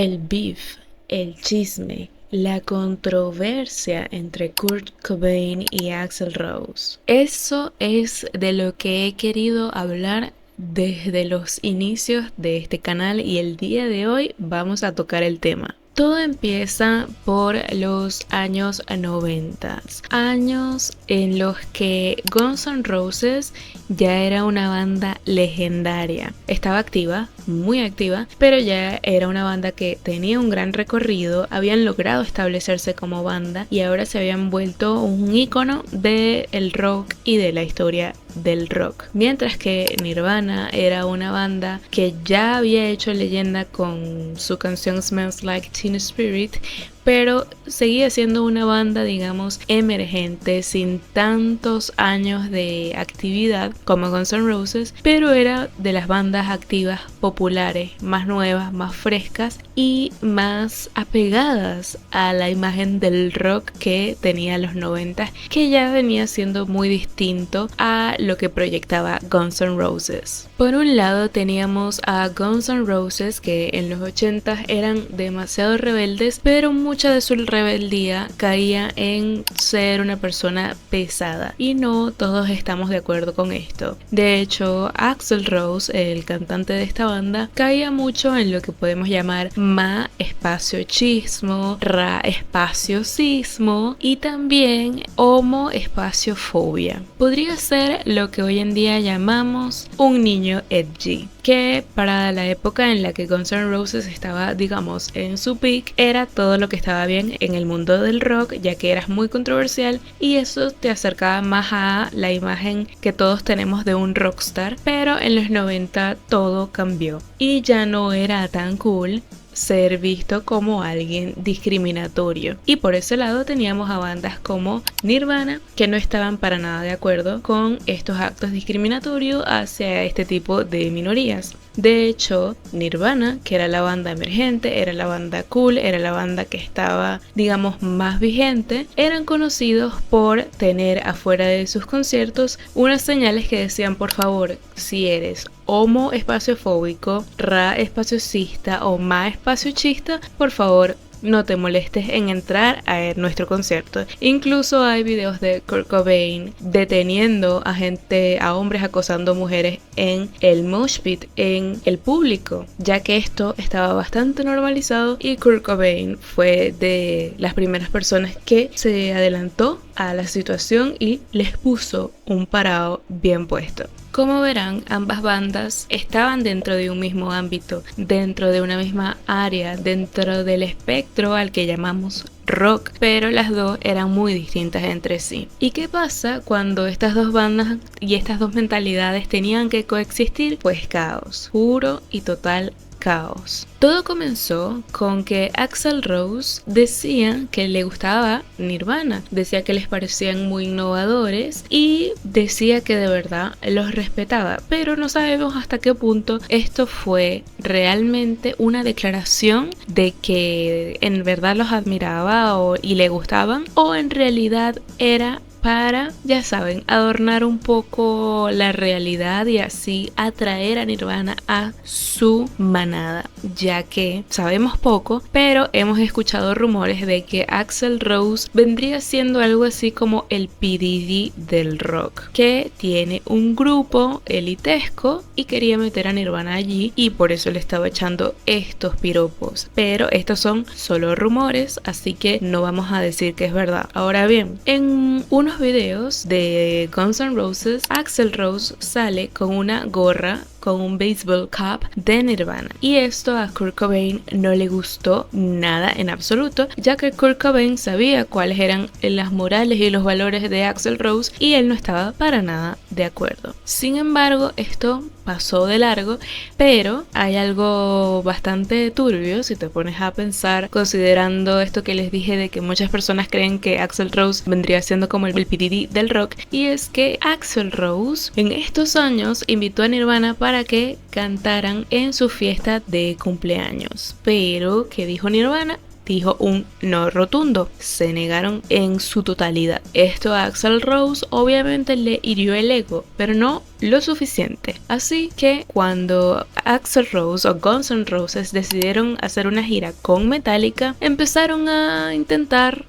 El beef, el chisme, la controversia entre Kurt Cobain y Axl Rose. Eso es de lo que he querido hablar desde los inicios de este canal y el día de hoy vamos a tocar el tema. Todo empieza por los años 90, años en los que Guns N' Roses ya era una banda legendaria. Estaba activa, muy activa, pero ya era una banda que tenía un gran recorrido, habían logrado establecerse como banda y ahora se habían vuelto un ícono del rock y de la historia del rock. Mientras que Nirvana era una banda que ya había hecho leyenda con su canción Smells Like Teen Spirit, pero seguía siendo una banda, digamos, emergente, sin tantos años de actividad como Guns N' Roses, pero era de las bandas activas populares, más nuevas, más frescas y más apegadas a la imagen del rock que tenía los 90, que ya venía siendo muy distinto a lo que proyectaba Guns N' Roses. Por un lado teníamos a Guns N' Roses, que en los 80 eran demasiado rebeldes, pero mucha de su rebeldía caía en ser una persona pesada y no todos estamos de acuerdo con esto. De hecho, Axl Rose, el cantante de esta banda, caía mucho en lo que podemos llamar ma espacio chismo, ra espacio cismo y también homo espacio fobia. Podría ser lo que hoy en día llamamos un niño edgy, que para la época en la que Guns N' Roses estaba, digamos, en su peak, era todo lo que estaba bien en el mundo del rock, ya que eras muy controversial y eso te acercaba más a la imagen que todos tenemos de un rockstar, pero en los 90 todo cambió y ya no era tan cool ser visto como alguien discriminatorio, y por ese lado teníamos a bandas como Nirvana que no estaban para nada de acuerdo con estos actos discriminatorios hacia este tipo de minorías. De hecho, Nirvana, que era la banda emergente, era la banda cool, era la banda que estaba, digamos, más vigente, eran conocidos por tener afuera de sus conciertos unas señales que decían: por favor, si eres homo espaciofóbico, ra espaciocista o ma espaciochista, por favor no te molestes en entrar a nuestro concierto. Incluso hay videos de Kurt Cobain deteniendo a hombres acosando mujeres en el mosh pit, en el público, ya que esto estaba bastante normalizado y Kurt Cobain fue de las primeras personas que se adelantó a la situación y les puso un parado bien puesto. Como verán, ambas bandas estaban dentro de un mismo ámbito, dentro de una misma área, dentro del espectro al que llamamos rock, pero las dos eran muy distintas entre sí. ¿Y qué pasa cuando estas dos bandas y estas dos mentalidades tenían que coexistir? Pues caos, puro y total caos. Todo comenzó con que Axl Rose decía que le gustaba Nirvana, decía que les parecían muy innovadores y decía que de verdad los respetaba, pero no sabemos hasta qué punto esto fue realmente una declaración de que en verdad los admiraba y le gustaban, o en realidad era para, ya saben, adornar un poco la realidad y así atraer a Nirvana a su manada, ya que sabemos poco, pero hemos escuchado rumores de que Axl Rose vendría siendo algo así como el P. Diddy del rock, que tiene un grupo elitesco y quería meter a Nirvana allí y por eso le estaba echando estos piropos, pero estos son solo rumores, así que no vamos a decir que es verdad. Ahora bien, en unos videos de Guns N' Roses, Axl Rose sale con una gorra con un baseball cap de Nirvana y esto a Kurt Cobain no le gustó nada en absoluto, ya que Kurt Cobain sabía cuáles eran las morales y los valores de Axl Rose y él no estaba para nada de acuerdo. Sin embargo, esto pasó de largo, pero hay algo bastante turbio si te pones a pensar, considerando esto que les dije de que muchas personas creen que Axl Rose vendría siendo como el P. Diddy del rock, y es que Axl Rose en estos años invitó a Nirvana para que cantaran en su fiesta de cumpleaños. Pero, ¿qué dijo Nirvana? dijo un no rotundo. Se negaron en su totalidad. Esto a Axl Rose obviamente le hirió el ego, pero no lo suficiente. Así que cuando Axl Rose o Guns N' Roses decidieron hacer una gira con Metallica, empezaron a intentar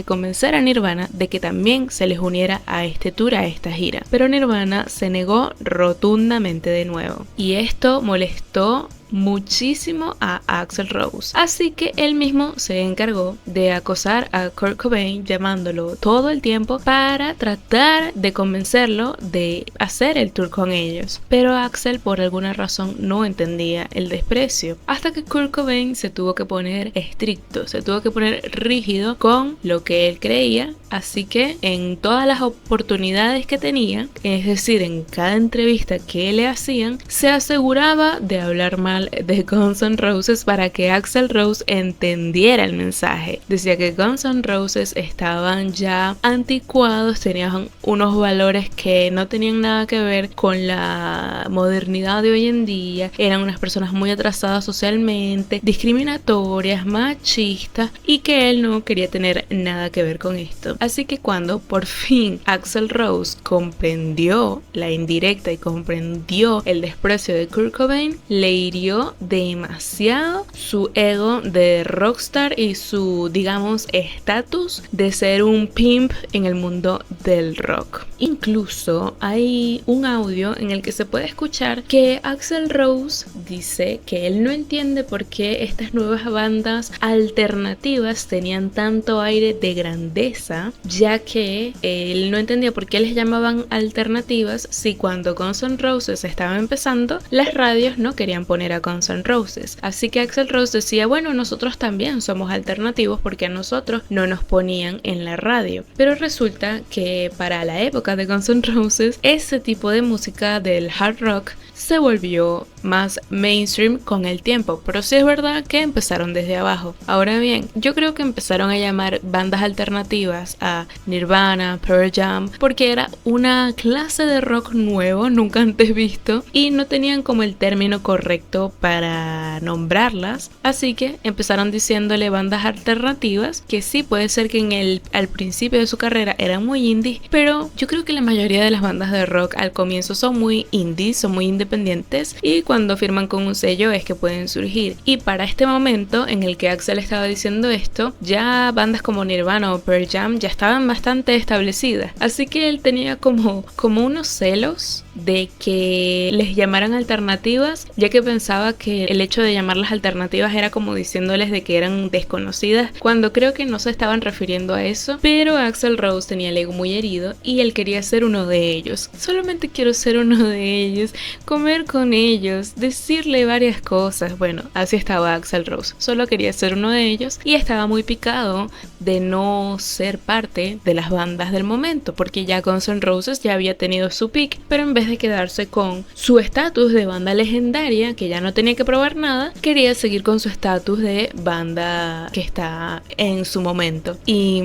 convencer a Nirvana de que también se les uniera a este tour, a esta gira. Pero Nirvana se negó rotundamente de nuevo. Y esto molestó muchísimo a Axl Rose, así que él mismo se encargó de acosar a Kurt Cobain llamándolo todo el tiempo para tratar de convencerlo de hacer el tour con ellos, pero Axl por alguna razón no entendía el desprecio, hasta que Kurt Cobain se tuvo que poner estricto, se tuvo que poner rígido con lo que él creía, así que en todas las oportunidades que tenía, es decir, en cada entrevista que le hacían, se aseguraba de hablar mal de Guns N' Roses para que Axl Rose entendiera el mensaje. Decía que Guns N' Roses estaban ya anticuados, tenían unos valores que no tenían nada que ver con la modernidad de hoy en día, eran unas personas muy atrasadas socialmente, discriminatorias, machistas, y que él no quería tener nada que ver con esto. Así que cuando por fin Axl Rose comprendió la indirecta y comprendió el desprecio de Kurt Cobain, le hirió demasiado su ego de rockstar y su, digamos, estatus de ser un pimp en el mundo del rock. Incluso hay un audio en el que se puede escuchar que Axl Rose dice que él no entiende por qué estas nuevas bandas alternativas tenían tanto aire de grandeza, ya que él no entendía por qué les llamaban alternativas si cuando Guns N' Roses estaba empezando, las radios no querían poner a Guns N' Roses. Así que Axl Rose decía, bueno, nosotros también somos alternativos porque a nosotros no nos ponían en la radio. Pero resulta que para la época de Guns N' Roses, ese tipo de música del hard rock se volvió más mainstream con el tiempo, pero sí es verdad que empezaron desde abajo. Ahora bien, yo creo que empezaron a llamar bandas alternativas a Nirvana, Pearl Jam, porque era una clase de rock nuevo, nunca antes visto, y no tenían como el término correcto para nombrarlas, así que empezaron diciéndole bandas alternativas, que sí puede ser que al principio de su carrera eran muy indie, pero yo creo que la mayoría de las bandas de rock al comienzo son muy indie, son muy independientes, y cuando firman con un sello es que pueden surgir. Y para este momento en el que Axl estaba diciendo esto, ya bandas como Nirvana o Pearl Jam ya estaban bastante establecidas, así que él tenía como unos celos de que les llamaran alternativas, ya que pensaba que el hecho de llamarlas alternativas era como diciéndoles de que eran desconocidas, cuando creo que no se estaban refiriendo a eso. Pero Axl Rose tenía el ego muy herido y él quería ser uno de ellos. Solamente quiero ser uno de ellos, comer con ellos, decirle varias cosas. Bueno, así estaba Axl Rose, solo quería ser uno de ellos y estaba muy picado de no ser parte de las bandas del momento, porque ya Guns N' Roses ya había tenido su pick, pero en vez de quedarse con su estatus de banda legendaria, que ya no tenía que probar nada, quería seguir con su estatus de banda que está en su momento. Y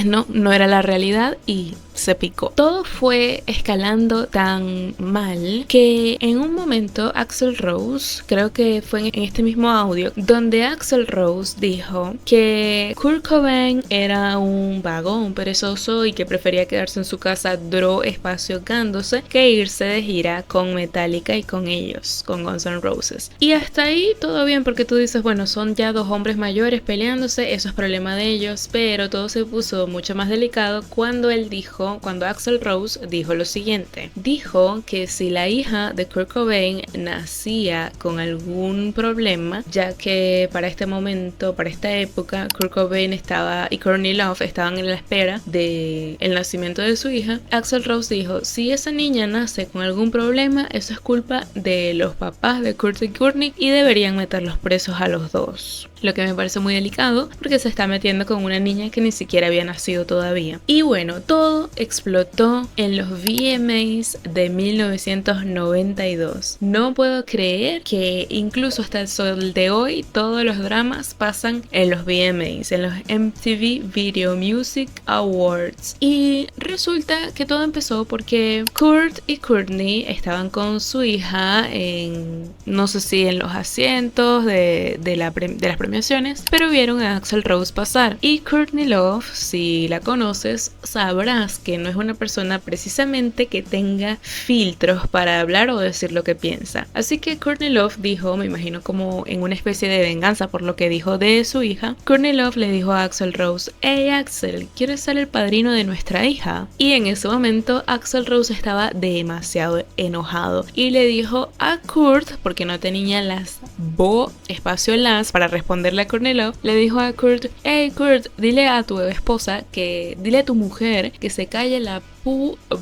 no era la realidad y se picó. Todo fue escalando tan mal que en un momento Axl Rose, creo que fue en este mismo audio, donde Axl Rose dijo que Kurt Cobain era un vago, un perezoso y que prefería quedarse en su casa espaciocándose que irse de gira con Metallica y con ellos, con Guns N' Roses. Y hasta ahí todo bien, porque tú dices, bueno, son ya dos hombres mayores peleándose, eso es problema de ellos, pero todo se puso mucho más delicado cuando Axl Rose dijo lo siguiente. Dijo que si la hija de Kurt Cobain nacía con algún problema, ya que para este momento, para esta época, Kurt Cobain y Courtney Love estaban en la espera del nacimiento de su hija, Axl Rose dijo, si esa niña nace con algún problema, eso es culpa de los papás de Kurt y Courtney y deberían meterlos presos a los dos. Lo que me parece muy delicado porque se está metiendo con una niña que ni siquiera había nacido todavía. Y bueno, todo explotó en los VMAs de 1992. No puedo creer que incluso hasta el sol de hoy todos los dramas pasan en los VMAs, en los MTV Video Music Awards. Y resulta que todo empezó porque Kurt y Courtney estaban con su hija en, no sé si en los asientos de las premiaciones, pero vieron a Axl Rose pasar. Y Courtney Love, si la conoces, sabrás que no es una persona precisamente que tenga filtros para hablar o decir lo que piensa. Así que Courtney Love dijo, me imagino como en una especie de venganza por lo que dijo de su hija, Courtney Love le dijo a Axl Rose: hey Axl, ¿quieres ser el padrino de nuestra hija? Y en ese momento Axl Rose estaba demasiado enojado y le dijo a Kurt, porque no tenía las espacio las para responderle a Courtney Love, le dijo a Kurt: hey Kurt, dile a tu esposa dile a tu mujer que se calle la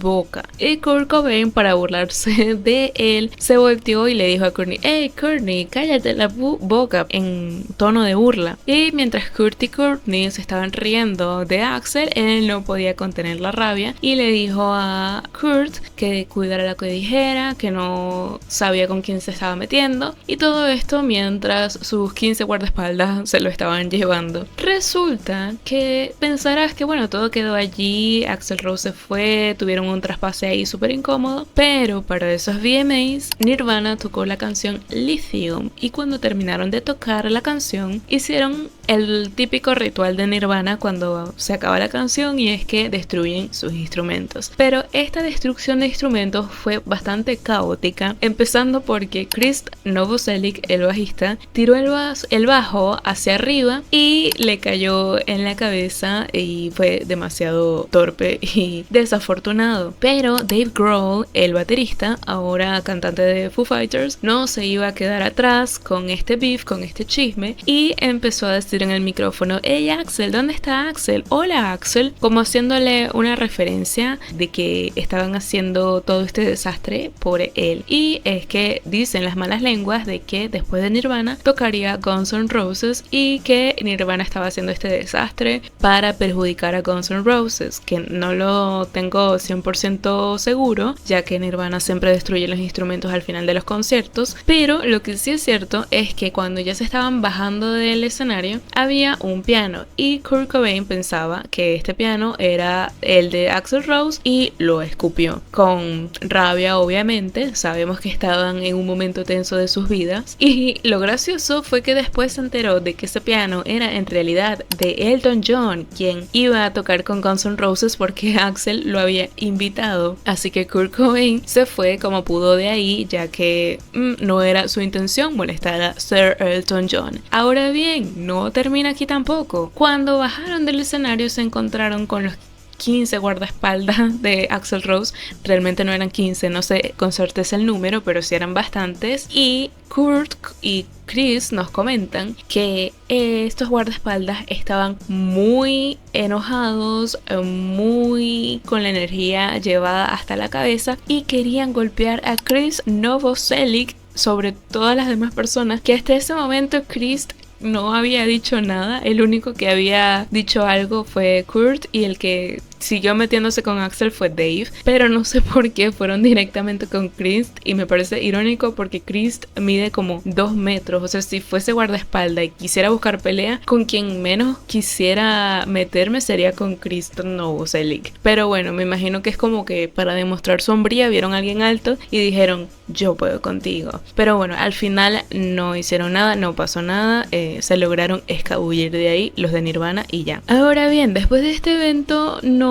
boca. Y Kurt Cobain, para burlarse de él, se volteó y le dijo a Courtney: hey Courtney, cállate la boca, en tono de burla. Y mientras Kurt y Courtney se estaban riendo de Axl, él no podía contener la rabia y le dijo a Kurt que cuidara lo que dijera, que no sabía con quién se estaba metiendo, y todo esto mientras sus 15 guardaespaldas se lo estaban llevando. Resulta que pensarás que bueno, todo quedó allí, Axl Rose se fue, tuvieron un traspase ahí súper incómodo, pero para esos VMAs Nirvana tocó la canción Lithium, y cuando terminaron de tocar la canción hicieron el típico ritual de Nirvana cuando se acaba la canción, y es que destruyen sus instrumentos. Pero esta destrucción de instrumentos fue bastante caótica, empezando porque Chris Novoselic, el bajista, tiró el bajo hacia arriba y le cayó en la cabeza y fue demasiado torpe y desafortunado. Pero Dave Grohl, el baterista, ahora cantante de Foo Fighters, no se iba a quedar atrás con este beef, con este chisme, y empezó a decir en el micrófono: hey Axl, ¿dónde está Axl? Hola Axl, como haciéndole una referencia de que estaban haciendo todo este desastre por él. Y es que dicen las malas lenguas de que después de Nirvana tocaría Guns N' Roses y que Nirvana estaba haciendo este desastre para perjudicar a Guns N' Roses, que no lo tengo 100% seguro, ya que Nirvana siempre destruye los instrumentos al final de los conciertos, pero lo que sí es cierto es que cuando ya se estaban bajando del escenario había un piano y Kurt Cobain pensaba que este piano era el de Axl Rose y lo escupió con rabia. Obviamente sabemos que estaban en un momento tenso de sus vidas, y lo gracioso fue que después se enteró de que ese piano era en realidad de Elton John, quien iba a tocar con Guns N' Roses porque Axl lo había invitado. Así que Kurt Cobain se fue como pudo de ahí, ya que no era su intención molestar a Sir Elton John. Ahora bien, no termina aquí tampoco. Cuando bajaron del escenario se encontraron con los 15 guardaespaldas de Axl Rose. Realmente no eran 15, no sé con certeza el número, pero sí eran bastantes. Y Kurt y Chris nos comentan que estos guardaespaldas estaban muy enojados, muy con la energía llevada hasta la cabeza, y querían golpear a Chris Novoselic sobre todas las demás personas, que hasta ese momento Chris no había dicho nada. El único que había dicho algo fue Kurt, y el que siguió metiéndose con Axl fue Dave, pero no sé por qué fueron directamente con Chris, y me parece irónico porque Chris mide como 2 metros, o sea, si fuese guardaespaldas y quisiera buscar pelea, con quien menos quisiera meterme sería con Chris Novoselic. Pero bueno, me imagino que es como que para demostrar su hombría vieron a alguien alto y dijeron: yo puedo contigo. Pero bueno, al final no hicieron nada, no pasó nada, se lograron escabullir de ahí los de Nirvana y ya. Ahora bien, después de este evento no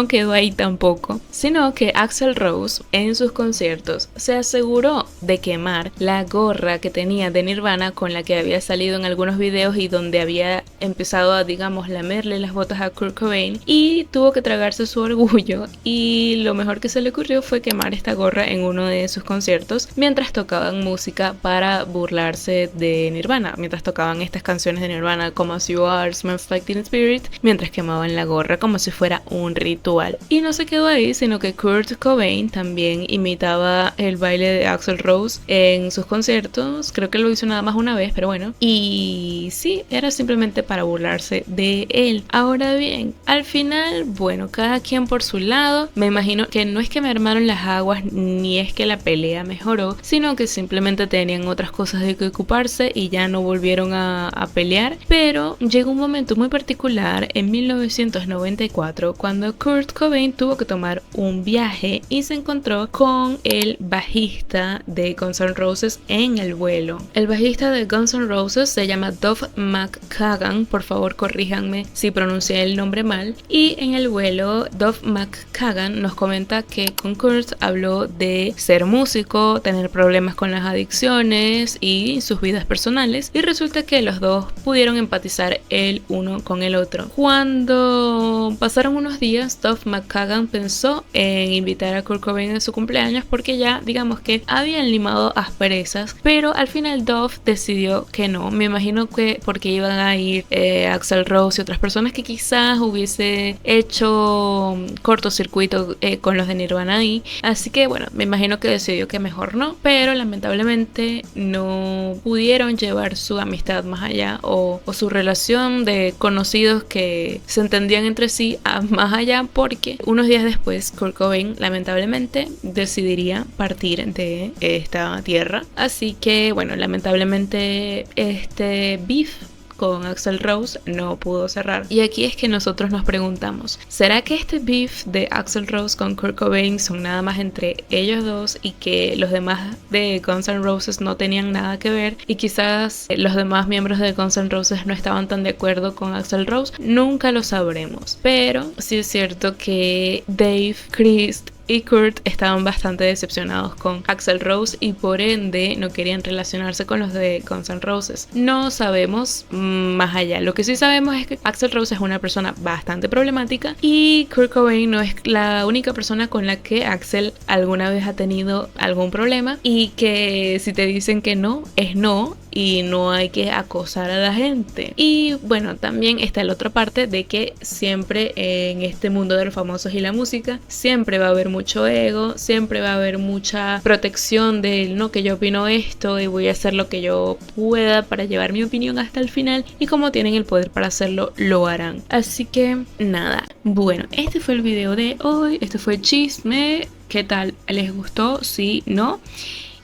quedó ahí tampoco, sino que Axl Rose en sus conciertos se aseguró de quemar la gorra que tenía de Nirvana, con la que había salido en algunos videos y donde había empezado a, digamos, lamerle las botas a Kurt Cobain, y tuvo que tragarse su orgullo, y lo mejor que se le ocurrió fue quemar esta gorra en uno de sus conciertos mientras tocaban música para burlarse de Nirvana, mientras tocaban estas canciones de Nirvana como As You Are, Smells Like Teen Spirit, mientras quemaban la gorra como si fuera un un ritual. Y no se quedó ahí, sino que Kurt Cobain también imitaba el baile de Axl Rose en sus conciertos. Creo que lo hizo nada más una vez, pero bueno. Y sí, era simplemente para burlarse de él. Ahora bien, al final, bueno, cada quien por su lado. Me imagino que no es que me armaron las aguas ni es que la pelea mejoró, sino que simplemente tenían otras cosas de que ocuparse y ya no volvieron a pelear. Pero llegó un momento muy particular en 1994 cuando Kurt Cobain tuvo que tomar un viaje y se encontró con el bajista de Guns N' Roses en el vuelo. El bajista de Guns N' Roses se llama Duff McKagan, por favor corríjanme si pronuncié el nombre mal. Y en el vuelo Duff McKagan nos comenta que con Kurt habló de ser músico, tener problemas con las adicciones y sus vidas personales, y resulta que los dos pudieron empatizar el uno con el otro. Cuando pasaron unos días, Duff McKagan pensó en invitar a Kurt Cobain a su cumpleaños porque ya digamos que habían limado asperezas, pero al final Duff decidió que no. Me imagino que porque iban a ir Axl Rose y otras personas que quizás hubiese hecho cortocircuito con los de Nirvana ahí, así que bueno, me imagino que decidió que mejor no, pero lamentablemente no pudieron llevar su amistad más allá o su relación de conocidos que se entendían entre sí a más allá, porque unos días después Kurt Cobain lamentablemente decidiría partir de esta tierra. Así que bueno, lamentablemente este beef con Axl Rose no pudo cerrar. Y aquí es que nosotros nos preguntamos, ¿será que este beef de Axl Rose con Kurt Cobain son nada más entre ellos dos y que los demás de Guns N' Roses no tenían nada que ver y quizás los demás miembros de Guns N' Roses no estaban tan de acuerdo con Axl Rose? Nunca lo sabremos, pero sí es cierto que Dave, Chris y Kurt estaban bastante decepcionados con Axl Rose y por ende no querían relacionarse con los de Guns N' Roses. No sabemos más allá. Lo que sí sabemos es que Axl Rose es una persona bastante problemática y Kurt Cobain no es la única persona con la que Axl alguna vez ha tenido algún problema, y que si te dicen que no, es no, y no hay que acosar a la gente. Y bueno, también está la otra parte de que siempre en este mundo de los famosos y la música siempre va a haber mucho ego, siempre va a haber mucha protección del no, que yo opino esto y voy a hacer lo que yo pueda para llevar mi opinión hasta el final, y como tienen el poder para hacerlo, lo harán. Así que nada, bueno, este fue el video de hoy, este fue el chisme. ¿Qué tal? ¿Les gustó? ¿Sí? ¿No?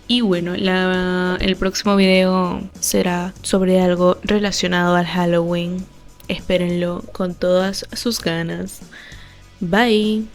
Y bueno, el próximo video será sobre algo relacionado al Halloween. Espérenlo con todas sus ganas. Bye.